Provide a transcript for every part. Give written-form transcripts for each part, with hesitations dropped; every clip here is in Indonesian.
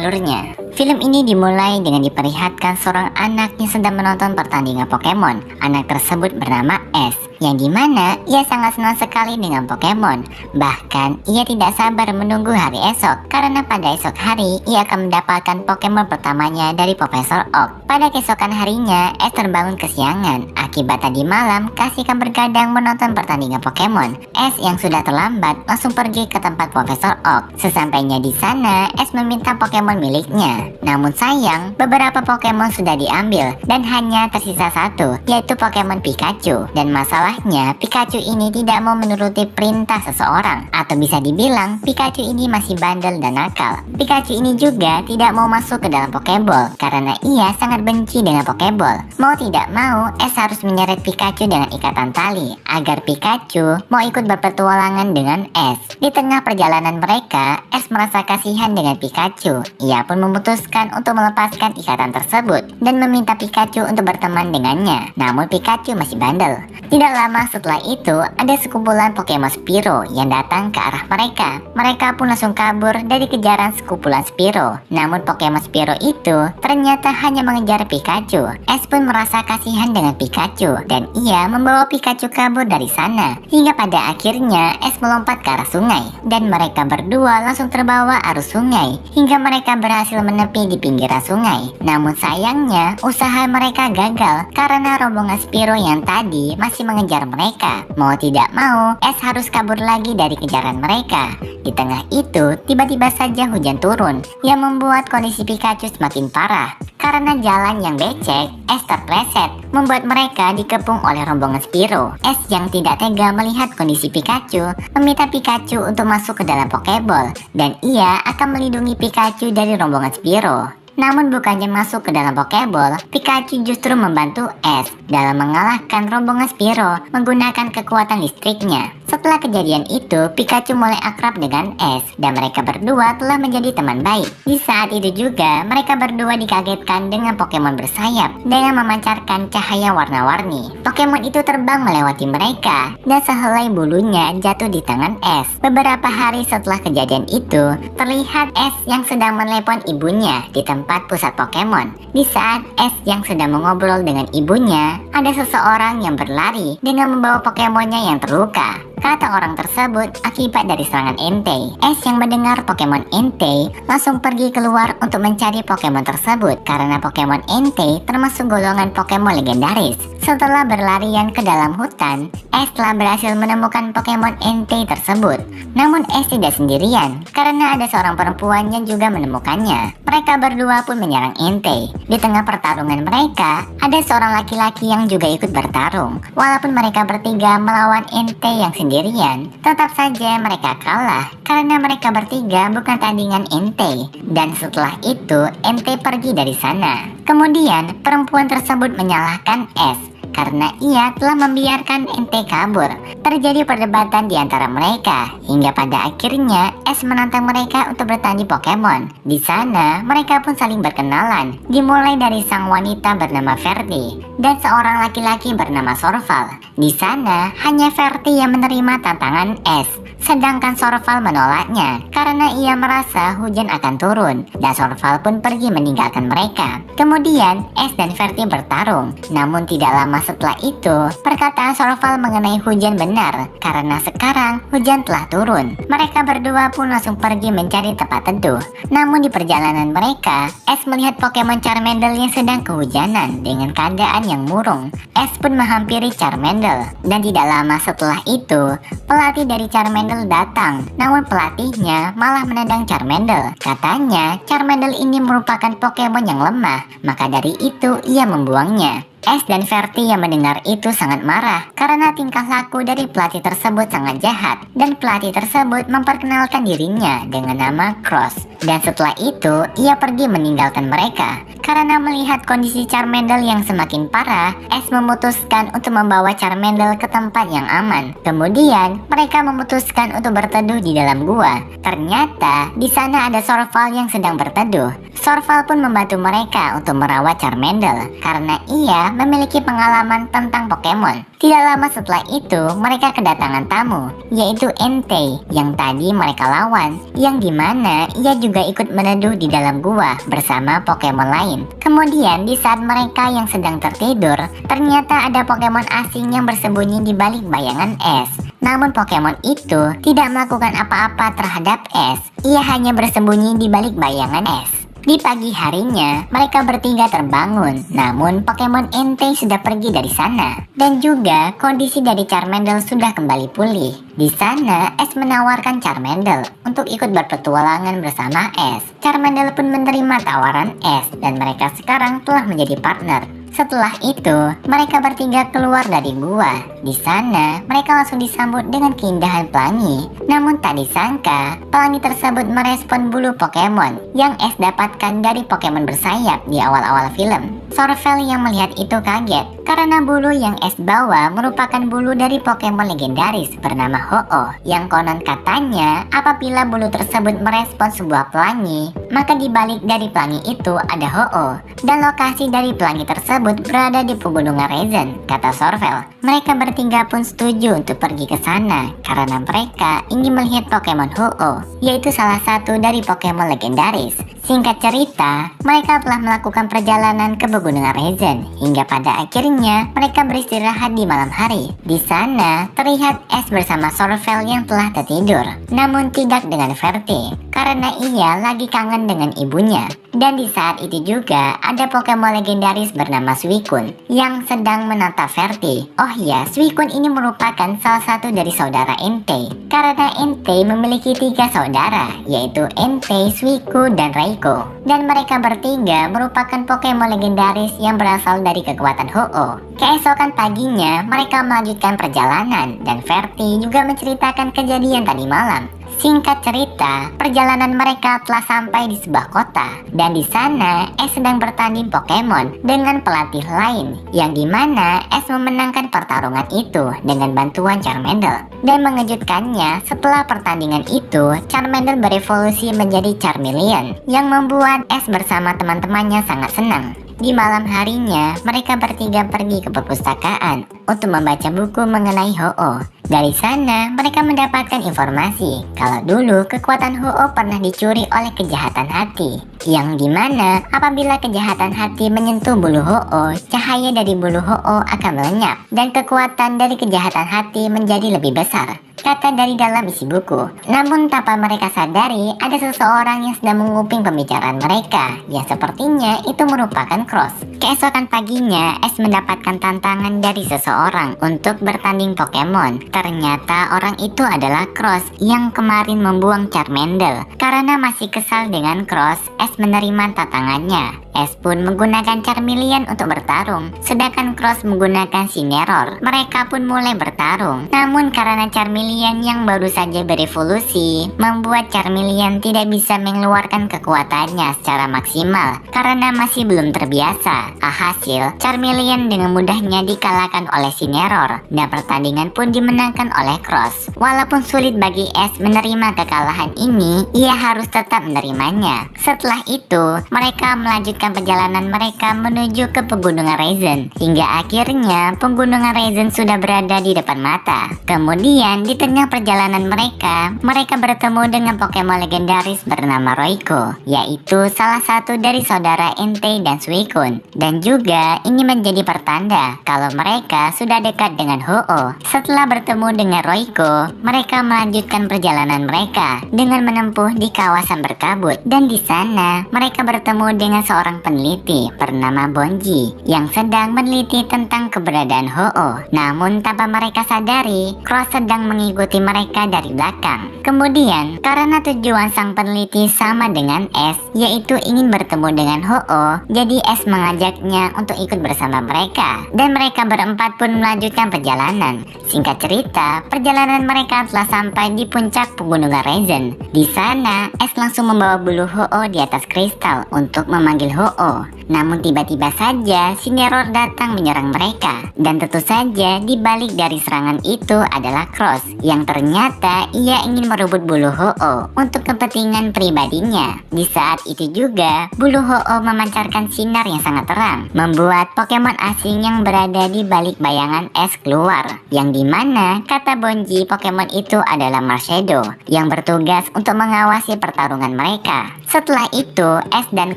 alurnya. Film ini dimulai dengan diperlihatkan seorang anak yang sedang menonton pertandingan Pokemon. Anak tersebut bernama Ash, yang dimana ia sangat senang sekali dengan Pokemon. Bahkan ia tidak sabar menunggu hari esok, karena pada esok hari ia akan mendapatkan Pokemon pertamanya dari Profesor Oak. Pada keesokan harinya, Ash terbangun kesiangan akibat tadi malam kasihkan bergadang menonton pertandingan Pokemon. Ash yang sudah terlambat langsung pergi ke tempat Profesor Oak. Sesampainya di sana, Ash meminta Pokemon miliknya. Namun sayang, beberapa Pokemon sudah diambil dan hanya tersisa satu, yaitu Pokemon Pikachu. Dan masalahnya, Pikachu ini tidak mau menuruti perintah seseorang, atau bisa dibilang Pikachu ini masih bandel dan nakal. Pikachu ini juga tidak mau masuk ke dalam Pokeball karena ia sangat benci dengan Pokeball. Mau tidak mau, Ash harus menyeret Pikachu dengan ikatan tali agar Pikachu mau ikut berpetualangan dengan Ash. Di tengah perjalanan mereka, Ash merasa kasihan dengan Pikachu. Ia pun memutuskan untuk melepaskan ikatan tersebut dan meminta Pikachu untuk berteman dengannya. Namun Pikachu masih bandel. Tidak lama setelah itu, ada sekumpulan Pokemon Spearow yang datang ke arah mereka. Mereka pun langsung kabur dari kejaran sekumpulan Spearow. Namun Pokemon Spearow itu ternyata hanya mengejar Pikachu. Ash pun merasa kasihan dengan Pikachu dan ia membawa Pikachu kabur dari sana. Hingga pada akhirnya Ash melompat ke arah sungai dan mereka berdua langsung terbawa arus sungai hingga mereka berhasil menepi di pinggiran sungai. Namun sayangnya usaha mereka gagal karena rombongan Spearow yang tadi masih mengejar mereka. Mau tidak mau, Ash harus kabur lagi dari kejaran mereka. Di tengah itu, tiba-tiba saja hujan turun yang membuat kondisi Pikachu semakin parah. Karena jalan yang becek, Ash terpleset, membuat mereka dikepung oleh rombongan Spearow. Ash yang tidak tega melihat kondisi Pikachu, meminta Pikachu untuk masuk ke dalam Pokeball, dan ia akan melindungi Pikachu dari rombongan Spearow. Namun bukannya masuk ke dalam Pokeball, Pikachu justru membantu Ash dalam mengalahkan rombongan Spearow menggunakan kekuatan listriknya. Setelah kejadian itu, Pikachu mulai akrab dengan Ash dan mereka berdua telah menjadi teman baik. Di saat itu juga, mereka berdua dikagetkan dengan Pokemon bersayap dengan memancarkan cahaya warna-warni. Pokemon itu terbang melewati mereka dan sehelai bulunya jatuh di tangan Ash. Beberapa hari setelah kejadian itu, terlihat Ash yang sedang menelepon ibunya di tempat pusat Pokemon. Di saat Ash yang sedang mengobrol dengan ibunya, ada seseorang yang berlari dengan membawa Pokemonnya yang terluka. Kata orang tersebut akibat dari serangan Entei. Ash yang mendengar Pokemon Entei langsung pergi keluar untuk mencari Pokemon tersebut karena Pokemon Entei termasuk golongan Pokemon legendaris. Setelah berlarian ke dalam hutan, Ash telah berhasil menemukan Pokemon Entei tersebut. Namun Ash tidak sendirian karena ada seorang perempuan yang juga menemukannya. Mereka berdua pun menyerang Entei. Di tengah pertarungan mereka, ada seorang laki-laki yang juga ikut bertarung. Walaupun mereka bertiga melawan Entei yang sendirian, tetap saja mereka kalah karena mereka bertiga bukan tandingan Entei. Dan setelah itu, Entei pergi dari sana. Kemudian, perempuan tersebut menyalahkan Ash karena ia telah membiarkan Entei kabur. Terjadi perdebatan di antara mereka hingga pada akhirnya Ash menantang mereka untuk bertanding Pokemon. Di sana mereka pun saling berkenalan, dimulai dari sang wanita bernama Verti dan seorang laki-laki bernama Sorval. Di sana hanya Verti yang menerima tantangan Ash, sedangkan Sorval menolaknya karena ia merasa hujan akan turun dan Sorval pun pergi meninggalkan mereka. Kemudian Ash dan Verti bertarung, namun tidak lama setelah itu perkataan Sorval mengenai hujan benar karena sekarang hujan telah turun. Mereka berdua pun langsung pergi mencari tempat teduh. Namun di perjalanan mereka, Ash melihat Pokemon Charmander yang sedang kehujanan dengan keadaan yang murung. Ash pun menghampiri Charmander dan tidak lama setelah itu pelatih dari Charmander datang. Namun pelatihnya malah menendang Charmander. Katanya Charmander ini merupakan Pokemon yang lemah, maka dari itu ia membuangnya. Ash dan Verti yang mendengar itu sangat marah karena tingkah laku dari pelatih tersebut sangat jahat dan pelatih tersebut memperkenalkan dirinya dengan nama Cross. Dan setelah itu ia pergi meninggalkan mereka Karena melihat kondisi Charmander yang semakin parah, Ash memutuskan untuk membawa Charmander ke tempat yang aman. Kemudian, mereka memutuskan untuk berteduh di dalam gua. Ternyata, di sana ada Sorval yang sedang berteduh. Sorval pun membantu mereka untuk merawat Charmander karena ia memiliki pengalaman tentang Pokemon. Tidak lama setelah itu, mereka kedatangan tamu, yaitu Entei yang tadi mereka lawan, yang dimana ia juga ikut meneduh di dalam gua bersama Pokemon lain. Kemudian di saat mereka yang sedang tertidur, ternyata ada Pokemon asing yang bersembunyi di balik bayangan Ash. Namun Pokemon itu tidak melakukan apa-apa terhadap Ash. Ia hanya bersembunyi di balik bayangan Ash. Di pagi harinya, mereka bertiga terbangun, namun Pokemon Entei sudah pergi dari sana. Dan juga, kondisi dari Charmander sudah kembali pulih. Di sana, Ash menawarkan Charmander untuk ikut berpetualangan bersama Ash. Charmander pun menerima tawaran Ash, dan mereka sekarang telah menjadi partner. Setelah itu, mereka bertiga keluar dari gua. Di sana, mereka langsung disambut dengan keindahan pelangi. Namun tak disangka, pelangi tersebut merespon bulu Pokemon yang Ash dapatkan dari Pokemon bersayap di awal-awal film. Sorvel yang melihat itu kaget, karena bulu yang Ash bawa merupakan bulu dari Pokemon legendaris bernama Ho-Oh, yang konon katanya apabila bulu tersebut merespon sebuah pelangi, maka di balik dari pelangi itu ada Ho-Oh, dan lokasi dari pelangi tersebut berada di pegunungan Raizen, kata Sorvel. Mereka bertiga pun setuju untuk pergi ke sana karena mereka ingin melihat Pokemon Ho-Oh, yaitu salah satu dari Pokemon legendaris. Singkat cerita, mereka telah melakukan perjalanan ke pegunungan Raizen hingga pada akhirnya mereka beristirahat di malam hari. Di sana terlihat Ash bersama Sorvel yang telah tertidur, namun tidak dengan Verti karena ia lagi kangen dengan ibunya. Dan di saat itu juga ada Pokemon legendaris bernama Suicune yang sedang menatap Verti. Oh ya, Suicune ini merupakan salah satu dari saudara Entei karena Entei memiliki 3 saudara, yaitu Entei, Suicune, dan Raikou. Dan mereka bertiga merupakan Pokemon legendaris yang berasal dari kekuatan Ho-Oh. Keesokan paginya, mereka melanjutkan perjalanan dan Verti juga menceritakan kejadian tadi malam. Singkat cerita, perjalanan mereka telah sampai di sebuah kota, dan di sana Ash sedang bertanding Pokemon dengan pelatih lain, yang dimana Ash memenangkan pertarungan itu dengan bantuan Charmander. Dan mengejutkannya, setelah pertandingan itu, Charmander berevolusi menjadi Charmeleon, yang membuat Ash bersama teman-temannya sangat senang. Di malam harinya, mereka bertiga pergi ke perpustakaan untuk membaca buku mengenai Ho-Oh. Dari sana, mereka mendapatkan informasi kalau dulu kekuatan Ho-Oh pernah dicuri oleh kejahatan hati, yang dimana apabila kejahatan hati menyentuh bulu Ho-Oh, cahaya dari bulu Ho-Oh akan melenyap dan kekuatan dari kejahatan hati menjadi lebih besar, kata dari dalam isi buku. Namun tanpa mereka sadari, ada seseorang yang sedang menguping pembicaraan mereka, yang sepertinya itu merupakan Cross. Keesokan paginya, Ash mendapatkan tantangan dari seseorang untuk bertanding Pokemon. Ternyata orang itu adalah Cross yang kemarin membuang Charmander. Karena masih kesal dengan Cross, Ash menerima tantangannya. Ash pun menggunakan Charmeleon untuk bertarung, sedangkan Cross menggunakan Cineroar. Mereka pun mulai bertarung. Namun karena Charmeleon yang baru saja berevolusi, membuat Charmeleon tidak bisa mengeluarkan kekuatannya secara maksimal karena masih belum terbiasa. Alhasil, Charmeleon dengan mudahnya dikalahkan oleh Cineroar dan pertandingan pun dimenangkan oleh Cross. Walaupun sulit bagi Ash menerima kekalahan ini, ia harus tetap menerimanya. Setelah itu, mereka melanjutkan perjalanan mereka menuju ke pegunungan Raizen hingga akhirnya pegunungan Raizen sudah berada di depan mata. Kemudian di tengah perjalanan mereka bertemu dengan Pokemon legendaris bernama Raikou, yaitu salah satu dari saudara Entei dan Suicune, dan juga ini menjadi pertanda kalau mereka sudah dekat dengan Ho-Oh. Setelah bertemu dengan Raikou, mereka melanjutkan perjalanan mereka dengan menempuh di kawasan berkabut, dan di sana mereka bertemu dengan seorang peneliti bernama Bonji yang sedang meneliti tentang keberadaan Ho-Oh. Namun tanpa mereka sadari, Cross sedang mengikuti mereka dari belakang. Kemudian karena tujuan sang peneliti sama dengan Ash, yaitu ingin bertemu dengan Ho-Oh, jadi Ash mengajaknya untuk ikut bersama mereka, dan mereka berempat pun melanjutkan perjalanan. Singkat cerita, perjalanan mereka telah sampai di puncak pegunungan Raizen. Di sana, Ash langsung membawa bulu Ho-Oh di atas kristal untuk memanggil Ho-Oh Ho-Oh. Namun tiba-tiba saja Cineroar datang menyerang mereka. Dan tentu saja di balik dari serangan itu adalah Cross, yang ternyata ia ingin merebut bulu Ho-Oh untuk kepentingan pribadinya. Di saat itu juga bulu Ho-Oh memancarkan sinar yang sangat terang, membuat Pokemon asing yang berada di balik bayangan es keluar, yang dimana kata Bonji Pokemon itu adalah Marshadow yang bertugas untuk mengawasi pertarungan mereka. Setelah itu Es dan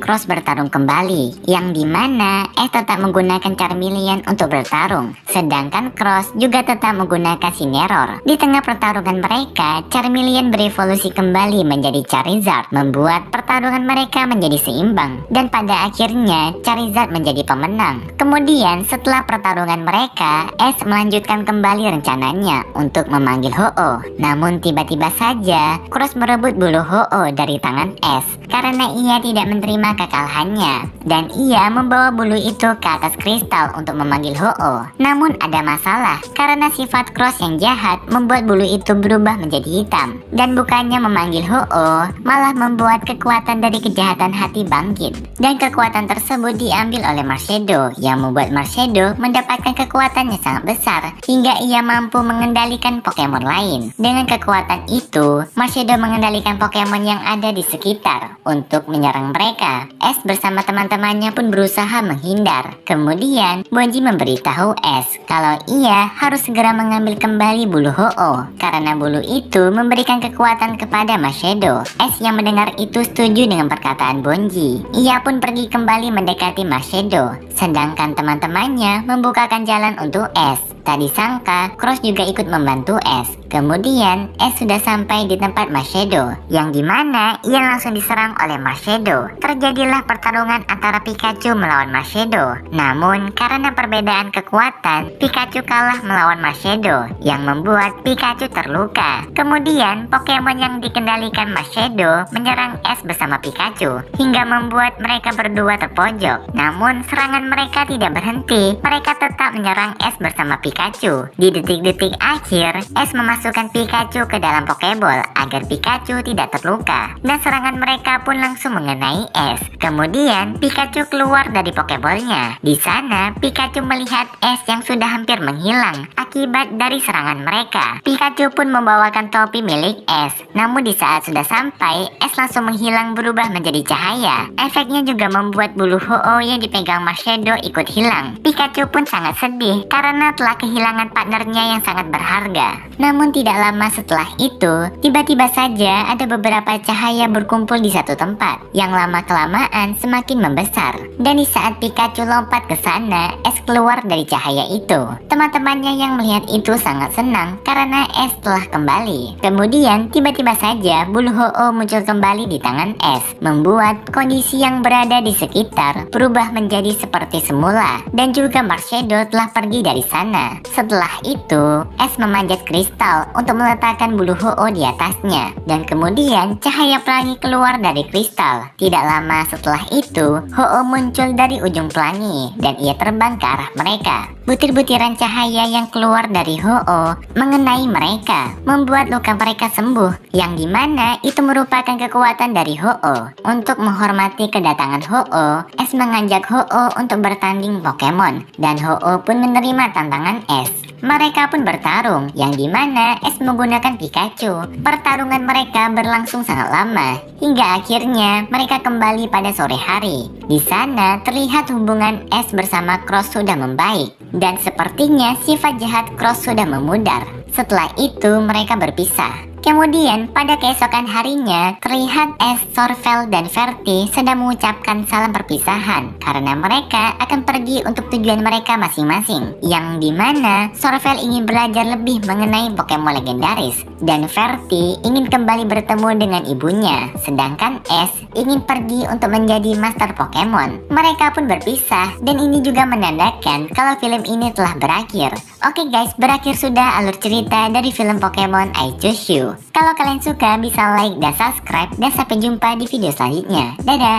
Cross bertarung kembali, yang dimana Es tetap menggunakan Charmeleon untuk bertarung, sedangkan Cross juga tetap menggunakan Cineroar. Di tengah pertarungan mereka, Charmeleon berevolusi kembali menjadi Charizard, membuat pertarungan mereka menjadi seimbang, dan pada akhirnya Charizard menjadi pemenang. Kemudian setelah pertarungan mereka, Es melanjutkan kembali rencananya untuk memanggil Ho-Oh. Namun tiba-tiba saja Cross merebut bulu Ho-Oh dari tangan Es karena ia tidak menerima kekalahannya, dan ia membawa bulu itu ke atas kristal untuk memanggil Ho-Oh. Namun ada masalah karena sifat Cross yang jahat membuat bulu itu berubah menjadi hitam, dan bukannya memanggil Ho-Oh malah membuat kekuatan dari kejahatan hati bangkit, dan kekuatan tersebut diambil oleh Marshadow yang membuat Marshadow mendapatkan kekuatan yang sangat besar hingga ia mampu mengendalikan Pokemon lain. Dengan kekuatan itu, Marshadow mengendalikan Pokemon yang ada di sekitar untuk menyerang mereka. Es bersama teman-temannya pun berusaha menghindar. Kemudian Bonji memberitahu Es kalau ia harus segera mengambil kembali bulu Ho-Oh karena bulu itu memberikan kekuatan kepada Marshadow. Es yang mendengar itu setuju dengan perkataan Bonji. Ia pun pergi kembali mendekati Marshadow, sedangkan teman-temannya membukakan jalan untuk Es. Tak disangka Cross juga ikut membantu Es. Kemudian Es sudah sampai di tempat Marshadow, yang dimana ia langsung diserang oleh Marshadow. Terjadilah pertarungan antara Pikachu melawan Marshadow. Namun karena perbedaan kekuatan, Pikachu kalah melawan Marshadow, yang membuat Pikachu terluka. Kemudian Pokemon yang dikendalikan Marshadow menyerang Es bersama Pikachu hingga membuat mereka berdua terpojok. Namun serangan mereka tidak berhenti. Mereka tetap menyerang Es bersama Pikachu. Di detik-detik akhir, Es memasukkan Pikachu ke dalam Pokeball agar Pikachu tidak terluka, dan serangan mereka pun langsung mengenai Es. Kemudian Pikachu keluar dari Pokeballnya. Di sana Pikachu melihat Es yang sudah hampir menghilang akibat dari serangan mereka. Pikachu pun membawakan topi milik Es. Namun di saat sudah sampai, Es langsung menghilang berubah menjadi cahaya. Efeknya juga membuat bulu Ho-Oh yang dipegang Marshadow ikut hilang. Pikachu pun sangat sedih karena telah kehilangan partnernya yang sangat berharga. Namun tidak lama setelah itu, tiba-tiba saja ada beberapa cahaya berkumpul di satu tempat, yang lama-kelamaan semakin membesar. Dan di saat Pikachu lompat ke sana, Es keluar dari cahaya itu. Teman-temannya yang melihat itu sangat senang karena Es telah kembali. Kemudian tiba-tiba saja bulu Ho-Oh muncul kembali di tangan Es, membuat kondisi yang berada di sekitar berubah menjadi seperti semula, dan juga Marshadow telah pergi dari sana. Setelah itu, Es memanjat kristal untuk meletakkan bulu Ho-Oh di atasnya, dan kemudian cahaya pelangi keluar dari kristal. Tidak lama setelah itu, Ho-Oh muncul dari ujung pelangi dan ia terbang ke arah mereka. Butir-butiran cahaya yang keluar dari Ho-Oh mengenai mereka, membuat luka mereka sembuh, yang dimana itu merupakan kekuatan dari Ho-Oh. Untuk menghormati kedatangan Ho-Oh, Es mengajak Ho-Oh untuk bertanding Pokemon, dan Ho-Oh pun menerima tantangan Es. Mereka pun bertarung, yang dimana Es menggunakan Pikachu. Pertarungan mereka berlangsung sangat lama, hingga akhirnya mereka kembali pada sore hari. Di sana terlihat hubungan Es bersama Cross sudah membaik, dan sepertinya sifat jahat Cross sudah memudar. Setelah itu mereka berpisah. Kemudian pada keesokan harinya terlihat Es, Sorvel, dan Verti sedang mengucapkan salam perpisahan karena mereka akan pergi untuk tujuan mereka masing-masing, yang dimana Sorvel ingin belajar lebih mengenai Pokemon legendaris dan Verti ingin kembali bertemu dengan ibunya, sedangkan Es ingin pergi untuk menjadi master Pokemon. Mereka pun berpisah, dan ini juga menandakan kalau film ini telah berakhir. Oke guys, berakhir sudah alur cerita dari film Pokemon I Choose You. Kalau kalian suka bisa like dan subscribe, dan sampai jumpa di video selanjutnya. Dadah!